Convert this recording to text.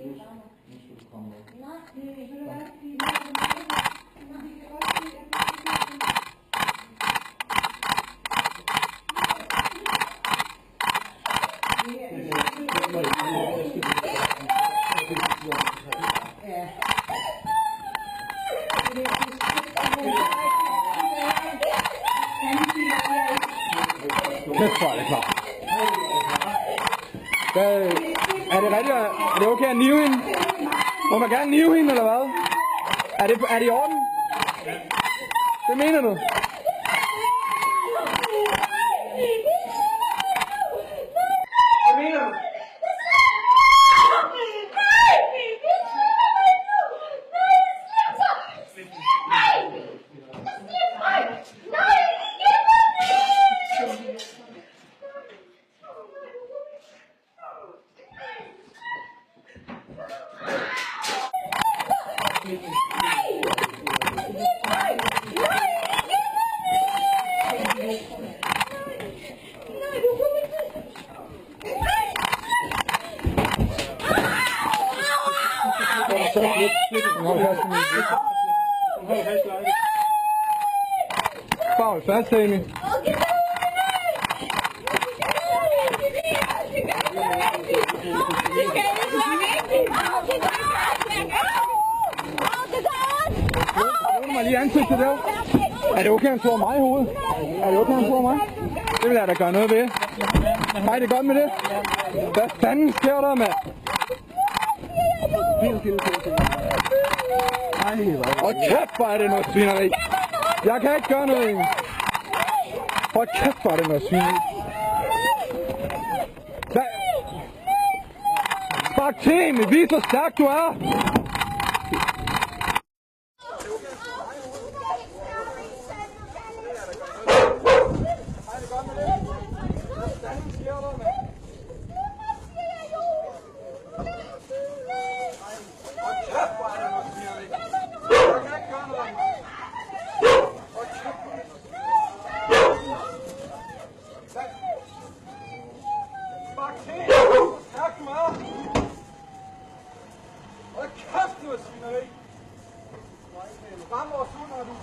Nu skal du komme med. Nej, det er ikke det. Kæft, hvor er det klar. Er det rigtigt? Er det okay at nive hende? Må man gerne nive hende, eller hvad? Er det i orden? Det mener du? Det mener du? Hold fast, Amy. Mig lige ansigtet der. Er det okay, han slår mig i hovedet? Er det okay, han slår mig? Det vil jeg da gøre noget ved. Nej, det er godt med det. Hvad fanden sker der, mand? Og kæft, hvor er det noget svineri. Jeg kan ikke gøre noget. Hold kæft, hvor er det noget svineri. Hvad? Spark til, men vis hvor stærk du er. Hold kæft, du er svineri. Frem over sunder du.